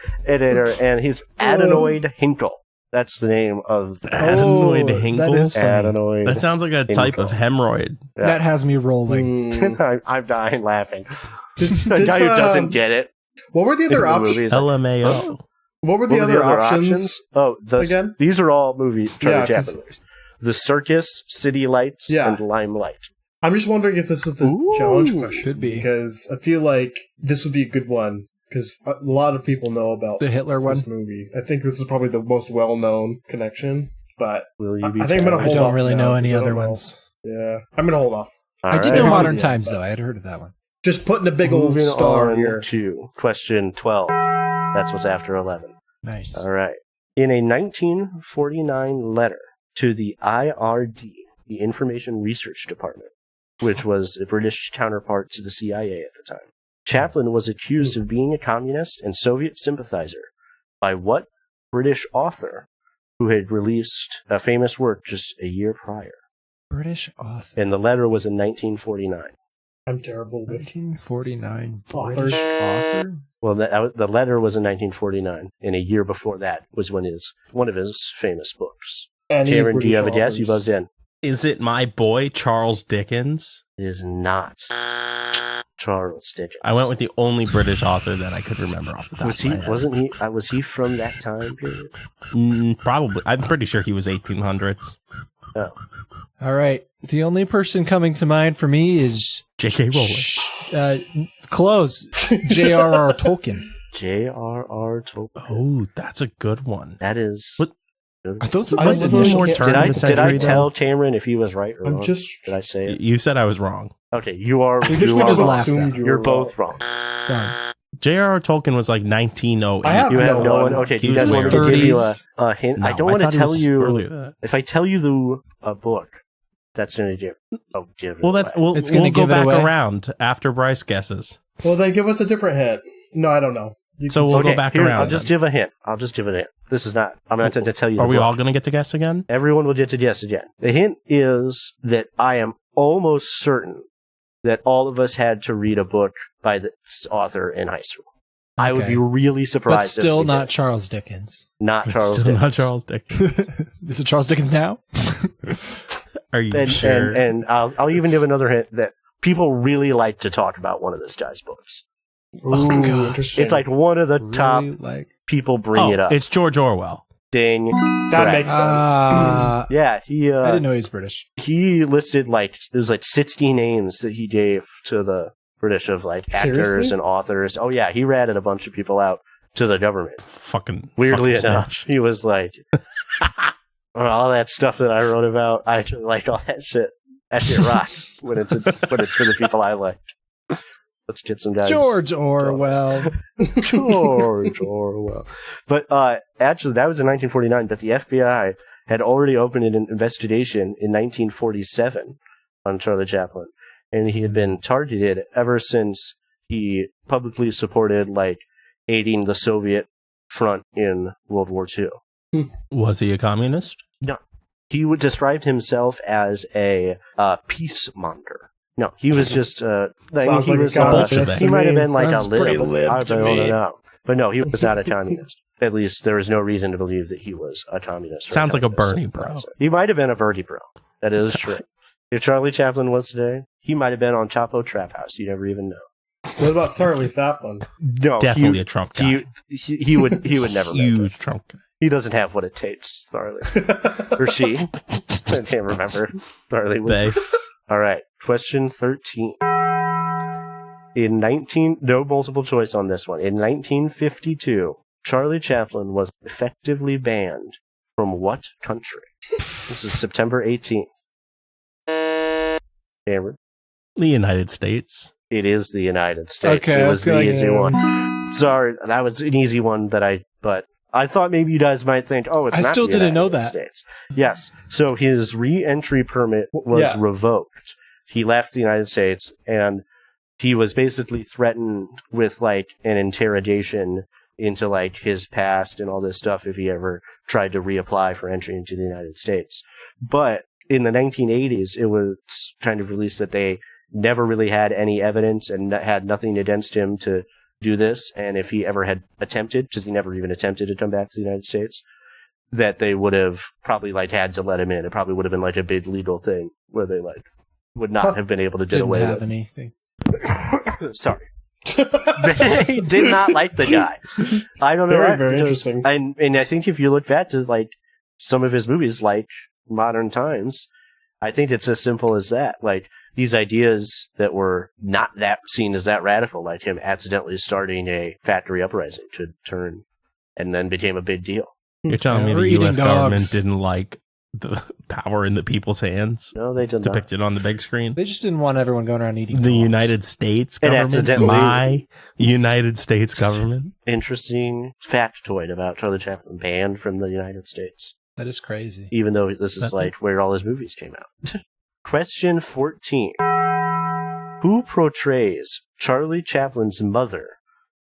and he's Adenoid Hinkle. That's the name of the Adenoid Oh, Hinkle? that is funny. Adenoid. That sounds like a type Hinkle. of hemorrhoid. Yeah. That has me rolling. I'm dying laughing. This, The guy who doesn't get it. What were the in other the options? movie is like, LMAO. What were the what other options? Oh, again? These are all Charlie Yeah, 'cause- Chaplin movies. The Circus, City Lights, Yeah. and Limelight. I'm just wondering if this is the Ooh, challenge question. could be. Because I feel like this would be a good one. Because a lot of people know about The Hitler one. this movie. I think this is probably the most well-known connection. But Will you be I think I'm gonna I hold don't off really now, know 'cause any I don't other know. ones. yeah, I'm going to hold off. I did All know right. Modern Yeah, Times, but- though. I had heard of that one. Just putting a big old Moving star on here. to question 12. That's what's after 11. Nice. All right. In a 1949 letter to the IRD, the Information Research Department, which was a British counterpart to the CIA at the time, Chaplin was accused of being a communist and Soviet sympathizer by what British author who had released a famous work just a year prior? British author. And the letter was in 1949. I'm terrible with 1949 Authors. British author? Well, the letter was in 1949, and a year before that was when one of his famous books. any Cameron, do you have a British guess? You authors. buzzed in. Is it my boy, Charles Dickens? It is not. Charles Dickens. I went with the only British author that I could remember off the top Was of he? my head. Wasn't he? Was he from that time period? Probably. I'm pretty sure he was 1800s. Oh, All right. The only person coming to mind for me is J.K. Rowling. close. J.R.R. Tolkien. J.R.R. Tolkien. Oh, that's a good one. That is. What? Are those the I best was initials? more Did turn Did of I the century, tell though? Cameron if he was right or I'm wrong? just. Did I say it? You said I was wrong. Okay, you are. This You we are just wrong. laughed at. You're both wrong. Done. J.R.R. Tolkien was like 1908. I have You have no no one. one. Okay, do He you guys was want me to give you 30s. a hint? I No, don't want to thought he tell was you. earlier than that. If I tell you a book, that's going to give. Oh, give it Well, that's away. It's gonna we'll go give it back away. around after Bryce guesses. Well, then give us a different hint. No, I don't know. You So can- we'll go back here, around. I'll just give a hint. This is not. I'm not going to tell you. Are the we book. all going to get to guess again? Everyone will get to guess again. The hint is that I am almost certain that all of us had to read a book by this author in high school. I would Okay. be really But surprised. if still we not did. Charles Dickens. Not But Charles. still not Dickens. Charles Dickens. Is it Charles Dickens now? Are you And, sure? and I'll even give another hint that people really like to talk about one of this guy's books. Ooh, God. interesting. It's like one of the top Really like people bring it up. It's George Orwell. Ding. that Correct. makes sense. Yeah, he I didn't know he was British. he listed like it was like 60 names that he gave to the British of like actors Seriously? and authors. Oh yeah, he ratted a bunch of people out to the government. Fucking Weirdly fucking enough, snitch. he was like, all that stuff that I wrote about. I actually like all that shit. That shit rocks when it's for the people I like. Let's get some guys. George Orwell. George Orwell. But actually, that was in 1949. But the FBI had already opened an investigation in 1947 on Charlie Chaplin, and he had been targeted ever since he publicly supported like aiding the Soviet front in World War II. Was he a communist? He would describe himself as a peacemonger. No, he was just. I mean, Sounds he like was. a communist He to might have me. been like Sounds a pretty lib. lib I to don't me. know. But no, he was not a communist. At least there was no reason to believe that he was a communist. or Sounds like a communist. Bernie bro. He might have been a Bernie bro. That is true. If Charlie Chaplin was today, he might have been on Chapo Trap House. You never even know. What about Thoroughly Fat One? No, Definitely a Trump guy. he would never make it. Huge Trump guy. He doesn't have what it takes, thoroughly. Or she. I can't remember. Thoroughly. They. All right. Question 13. No multiple choice on this one. In 1952, Charlie Chaplin was effectively banned from what country? This is September 18th. Cameron? The United States. It is the United States. Okay, it I was was the going, easy yeah. one. Sorry, that was an easy one but I thought maybe you guys might think, oh, it's I not still the didn't know United that. States. Yes. So his re-entry permit was Yeah. revoked. He left the United States, and he was basically threatened with, like, an interrogation into, like, his past and all this stuff if he ever tried to reapply for entry into the United States. But in the 1980s, it was kind of released that they never really had any evidence and had nothing against him to do this, and if he ever had attempted, because he never even attempted to come back to the United States, that they would have probably like had to let him in. It probably would have been like a big legal thing where they like would not have been able to get Didn't away have with. anything. Sorry. They did not like the guy. I don't know. Very, why, very because- interesting. And I think if you look back to like some of his movies, like Modern Times, I think it's as simple as that. Like these ideas that were not that seen as that radical, like him accidentally starting a factory uprising to turn, and then became a big deal. You're telling me Or the eating U.S. government dogs. didn't like the power in the people's hands No, they did not. depicted on the big screen? They just didn't want everyone going around eating The dogs. United States And government, accidentally- my United States government. Interesting factoid about Charlie Chaplin, banned from the United States, That is crazy. even though this is That- like where all his movies came out. Question 14. Who portrays Charlie Chaplin's mother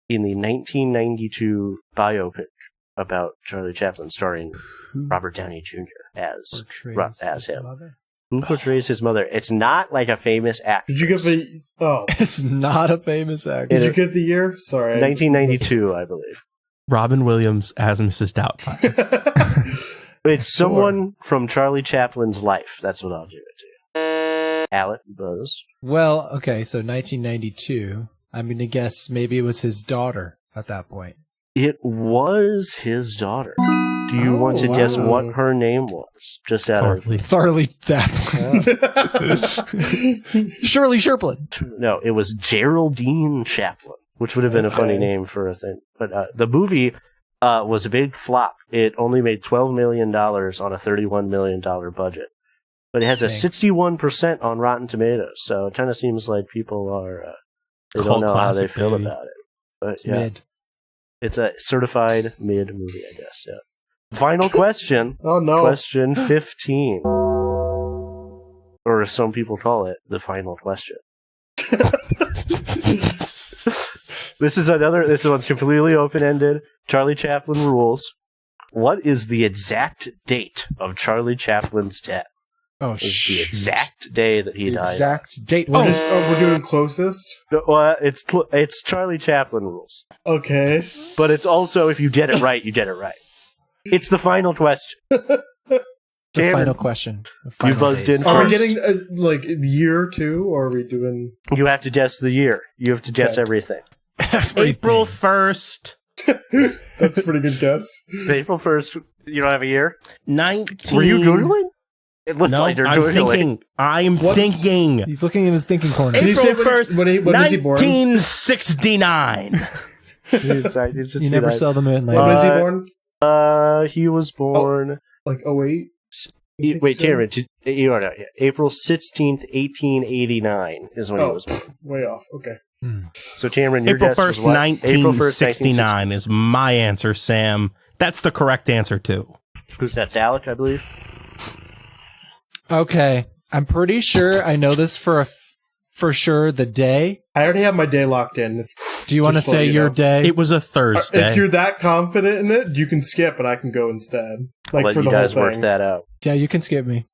in the 1992 biopic about Charlie Chaplin starring Robert Downey Jr. as Portrays him? his mother. Who portrays his mother? It's not like a famous actor. Did you get the? Oh, It's not a famous actor. did you get the year? Sorry, 1992, I believe. Robin Williams as Mrs. Doubtfire. It's someone from Charlie Chaplin's life. That's what I'll give it to you. Alec Buzz. Well, okay, so 1992. I'm going to guess maybe it was his daughter at that point. It was his daughter. Do you want to guess what her name was? Just out of... Farley Chaplin. Shirley Chaplin. No, it was Geraldine Chaplin, which would have been a funny name for a thing. But the movie was a big flop. It only made $12 million on a $31 million budget. But it has a 61% on Rotten Tomatoes, so it kind of seems like people are... they don't know how they feel about it. But It's mid. It's a certified mid movie, I guess, yeah. Final question. Oh, no. Question 15. Or as some people call it, the final question. This one's completely open-ended. Charlie Chaplin rules. What is the exact date of Charlie Chaplin's death? Oh, It's the exact day that he died. Exact date. We're doing closest. Well, it's Charlie Chaplin rules. Okay. But it's also, if you get it right, you get it right. It's the final question. The Cameron, final question. you buzzed in Are we first. getting like year 2, or are we doing? You have to guess the year. You have to guess Okay. everything. April 1st, That's a pretty good guess. April 1st, you don't have a year? 19... Were you Googling? It looks No, like you're I'm Googling. thinking. I'm What's- thinking. He's looking in his thinking corner. Did he April say 1st, when is he born? 1969. You never sell them in. When Like, is he born? He was born... Like 08? Wait, Cameron, you are not yet. April 16th, 1889 is when he was born. Way off. Okay. So, Cameron, your April guess was 1st, what? April 1st, 1969 is my answer, Sam. That's the correct answer, too. Who's that? Alec, I believe? okay, I'm pretty sure I know this for sure. The day. I already have my day locked in. Do you want to Just let say you your know. day? It was a Thursday. If you're that confident in it, you can skip and I can go instead. Like Let for you the guys whole work thing. that out. Yeah, you can skip me.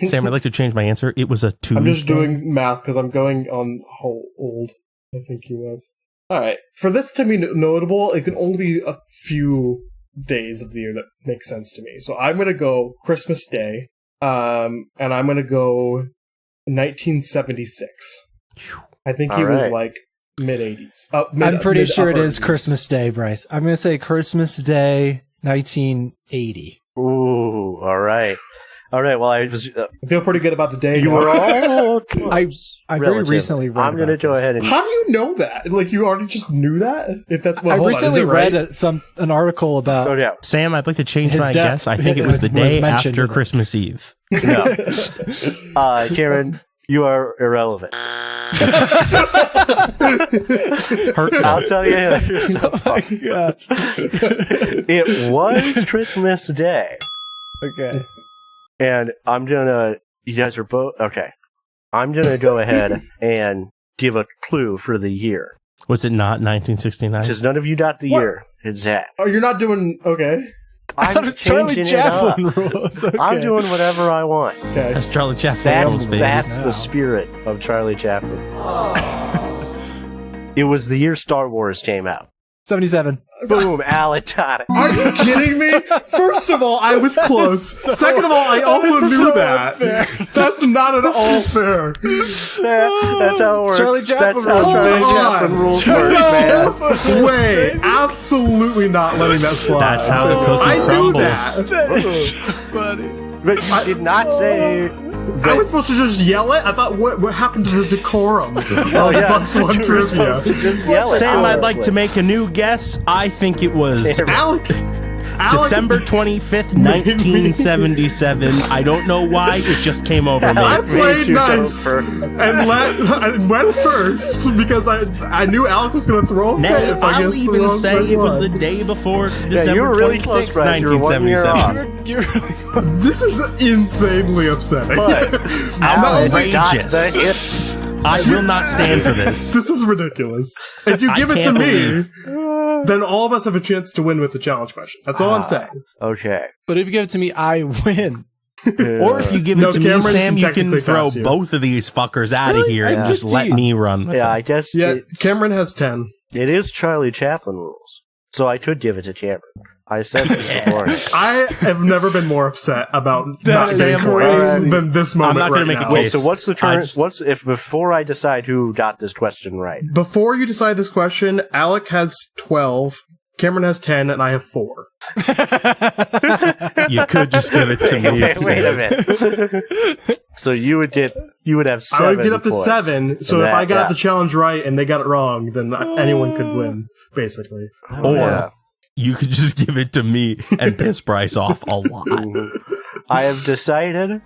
Sam, I'd like to change my answer. It was a Tuesday. I'm just doing math because I'm going on how old I think he was. All right. For this to be notable, it can only be a few days of the year that make sense to me. So I'm going to go Christmas Day, and I'm going to go 1976. I think he All was right. like mid-80s. I'm pretty sure it is 80s. Christmas Day, Bryce. I'm going to say Christmas Day, 1980. Ooh, all right. All right, well, I was... I feel pretty good about the day. you now. were all close. I very relatively. recently read I'm going to about go this. ahead and... How do you know that? Like, you already just knew that? If that's what I hold on, recently is it right? read an article about Oh, yeah. Sam, I'd like to change His my death guess. I think it was the was day mentioned after in it. Christmas Eve. No. Karen, you are irrelevant. Hurtful. I'll tell you. Oh my gosh. It was Christmas Day. Okay. And I'm gonna... You guys are both... Okay. I'm gonna go ahead and give a clue for the year. Was it not 1969? Because none of you got the What? year. Exact. Oh, you're not doing... Okay. I thought it was Charlie changing it up. Chaplin rules. Okay. I'm doing whatever I want. Okay. That's Charlie Chaplin. That's, Rules, baby. that's now. the spirit of Charlie Chaplin. It was the year Star Wars came out. 77. Boom, Alec got it. Are you kidding me? First of all, I was close. Second of all, I also knew that. That's not at all fair. That's how it works. Charlie Chaplin That's how rules. Charlie Hold Chaplin on. rules work, man. No way. Absolutely not letting that slide. That's how the cookie I knew crumbles. that. But you did not say... I was supposed to just yell it? I thought, what happened to the decorum? Oh, yeah. Plus one You were trivia. supposed to just yell it. Sam, I'd like to honestly. make a new guess. I think it was Alec. December 25th, 1977. I don't know why, it just came over me. I played you go nice first. and went first because I knew Alec was going to throw a fit Now, if I I'll guessed the even wrong say it was one. the day before Yeah, December you were really 26th, close, Bryce. You were 1 year off. 1977. This is insanely upsetting. But Alec got outrageous. the hit. I will not stand for this. This is ridiculous. If you I give it to can't me, then all of us have a chance to win with the challenge question. That's all I'm saying. Okay. But if you give it to me, I win. Or if you give it No, to Cameron me, Sam, can you can technically throw pass you. both of these fuckers out of Really? here I'm and just let 15. me run with Yeah, them. I guess Yeah, Cameron has 10. it is Charlie Chaplin rules. So I could give it to Cameron. I said this before. I have never been more upset about That not is getting points crazy. than this moment not gonna right make a now. Wait, case. so what's the turn? just- Before I decide who got this question right? Before you decide this question, Alec has 12, Cameron has 10, and I have 4. You could just give it to me. Wait a minute. So you would have 7. I would get up to points. 7, so And if I got yeah. the challenge right and they got it wrong, then anyone could win, basically. Or Yeah. you could just give it to me and piss Bryce off a lot. I have decided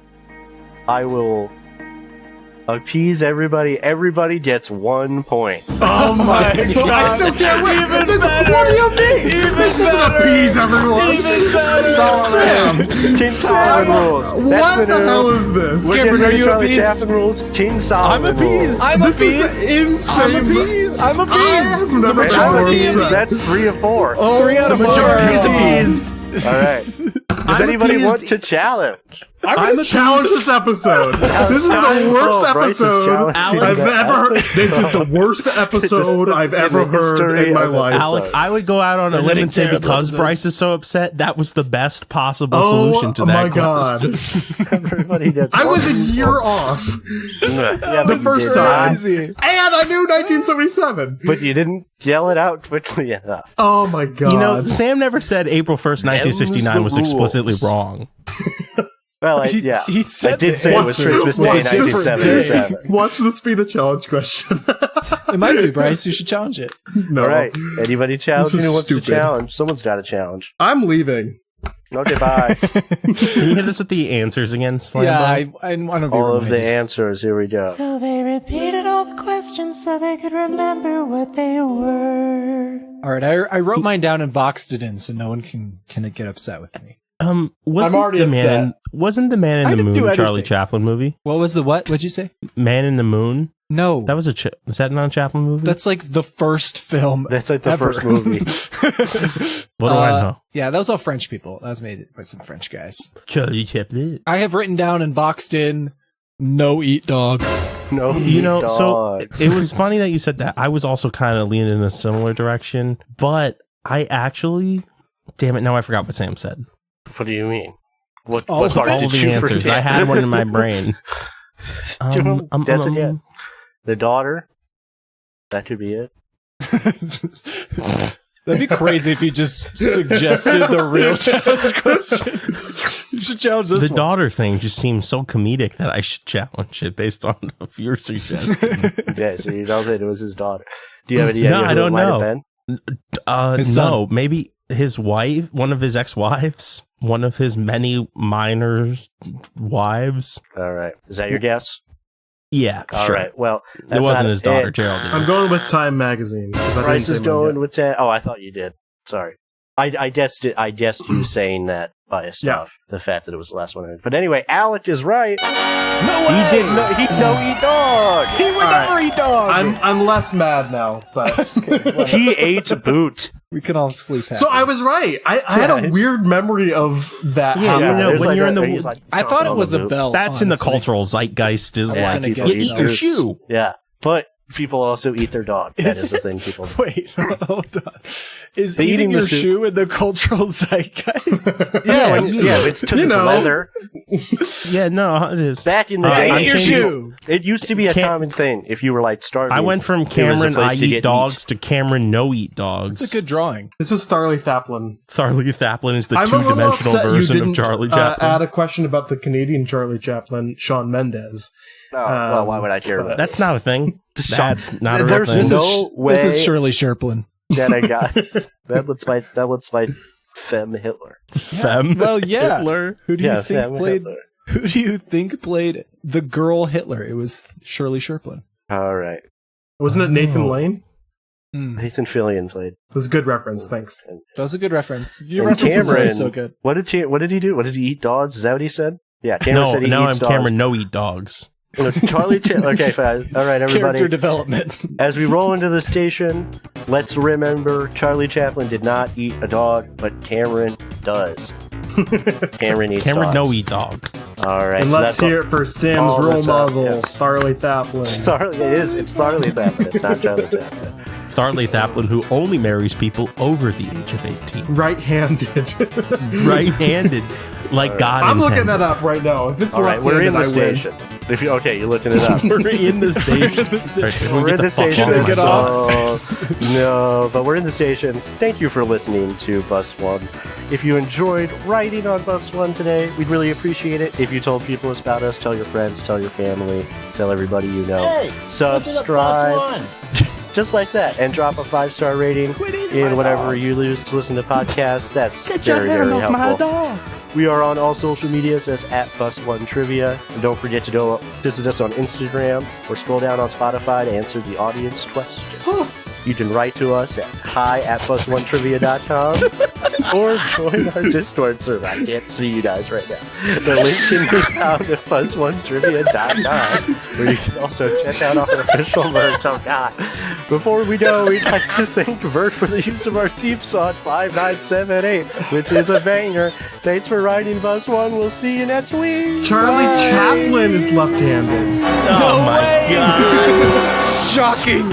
I will appease everybody. Everybody gets 1 point. Oh my so I still can't win. What do you mean? This doesn't appease everyone. Sam! King Solomon rules. What the hell is this? We're Cameron, getting are rid of you Charlie appeased? Chaplin rules. King Solomon rules. This is insane. I'm appeased. I've never And been I'm more appeased. upset. That's 3 of 4. Oh, 3 out of my 4 God. is appeased. All right. Does anybody appeased. want to challenge? I'm gonna challenge this episode. This is the worst Bryce is episode challenging I've the ever heard. episode. This is the worst episode I've ever in the heard history in my of the life. episode. Alec, I would go out on a limb and say terrible because episodes. Bryce is so upset, that was the best possible Oh solution to that my question. god! Everybody gets I was a 1 year off, Yeah, the but you first did time. not. and I knew 1977. But you didn't yell it out quickly enough. Oh my god! You know, Sam never said April 1st, 1969 was Them's the explicitly rules. wrong. Well, He I said did that. say it was Christmas Day, What's different 1977. Watch this be the challenge question. It might be, Bryce. You should challenge it. No, All right. Anybody challenging This is who wants stupid. to challenge? Someone's got to challenge. I'm leaving. Okay, bye. Can you hit us with the answers again, Slam? Yeah, I want to be All of the reminded. answers. Here we go. So they repeated all the questions so they could remember what they were. All right, I wrote mine down and boxed it in so no one can get upset with me. Wasn't I'm already the man upset. in, wasn't the Man I in the didn't do Moon Charlie anything. Chaplin movie? What was the what? What'd you say? Man in the Moon? No, That was is that not a Chaplin movie? that's like the first film. That's like the ever. first movie. What do I know? Yeah, that was all French people. That was made by some French guys. Charlie Chaplin. I have written down and boxed in no eat dog. No, You know, dog. so it was funny that you said that. I was also kind of leaning in a similar direction, but I actually, damn it, now I forgot what Sam said. What do you mean? What All part All did the you answers. forget? I had one in my brain. That's it yet. The daughter. That could be it. That'd be crazy if you just suggested the real challenge question. You should challenge this The one. daughter thing just seems so comedic that I should challenge it based on your suggestion. Yeah, so you know that it was his daughter. Do you have any No, idea I who don't it might know. have been? His No, maybe his wife, one of his ex-wives, one of his many minor wives. All right. Is that your guess? Yeah, All sure. right. Well, It that's wasn't not his daughter, it. Geraldine. I'm going with Time Magazine. 'cause I didn't Bryce is say mine going yet. with 10. Oh, I thought you did. Sorry. I guessed it. I guessed you saying that biased Yeah. off the fact that it was the last one. But anyway, Alec is right. No way! He didn't know. He no eat dog. He would never eat dog. I'm less mad now, but He ate boot. We can all sleep happy. so I was right. I had a weird memory of that. Yeah, happening. you know, there's when like you're in the- he's like I thought chomping it on was the a boot. bell. That's in the honestly. cultural zeitgeist is Yeah, like, people you eat eat your boots. shoe. Yeah, but people also eat their dog. That Is is the it? thing people do. Wait, hold on. Is But eating eating the your shoe- shoe in the cultural zeitgeist? Yeah, it's because You it's know. leather. Yeah, no, it is. Back in the Uh, day, I'm eat your changing- shoe. it used to be a Can't- common thing. If you were like starving, I went from it was a Cameron place I to eat get dogs to Cameron no eat dogs. It's a good drawing. This is Charlie Chaplin. Charlie Chaplin is the I'm a little two-dimensional upset you version didn't of Charlie Chaplin. add a question about the Canadian Charlie Chaplin, Shawn Mendes. Oh, well, why would I care about that? That's not a thing. That's not a real There's thing. no way This is Shirley Sherplin. that I got. That looks like Femme Hitler. Femme Well, yeah. Hitler. Who do you Yeah, think Femme played? Hitler. Who do you think played the girl Hitler? It was Shirley Sherplin. All right, Wasn't it Nathan Lane? Nathan Fillion played. That's a good reference. Thanks. That was a good reference. Your And references are Cameron, always so good. What did he do? What does he eat? Dogs? Is that what he said? Yeah, Cameron No, said he now I'm eats dogs. Cameron no eat dogs. Charlie okay, fine. All right, Character everybody. development. As we roll into the station, let's remember Charlie Chaplin did not eat a dog, but Cameron does. Cameron eats Cameron dogs. no eat dog. All right, And so let's that's hear it for Sam's all role that's up, model, yes. Charlie Chaplin. It's Charlie Chaplin. It's not Charlie Chaplin. Charlie Chaplin, who only marries people over the age of 18. Right-handed. Right-handed, like God I'm looking intended. that up right now. If it's All right, we're in the left-handed, station. If you okay, you're looking it up. We're in the station. We're in the station. Get So, no, but we're in the station. Thank you for listening to Bus One. If you enjoyed writing on Bus One today, we'd really appreciate it. If you told people about us, tell your friends, tell your family, tell everybody you know. Hey, subscribe. Just like that, and drop a 5-star rating in whatever you use to listen to podcasts. That's very, very helpful. We are on all social medias as @Bus1Trivia. And don't forget to go visit us on Instagram or scroll down on Spotify to answer the audience question. You can write to us at hi@plus1trivia.com or join our Discord server. I can't see you guys right now. The link can be found at plus1trivia.com, where you can also check out our official merch. Oh God. Before we go, we'd like to thank Vert for the use of our theme song 5978, which is a banger. Thanks for riding Bus One. We'll see you next week. Charlie Chaplin is left-handed. Oh my God. Shocking.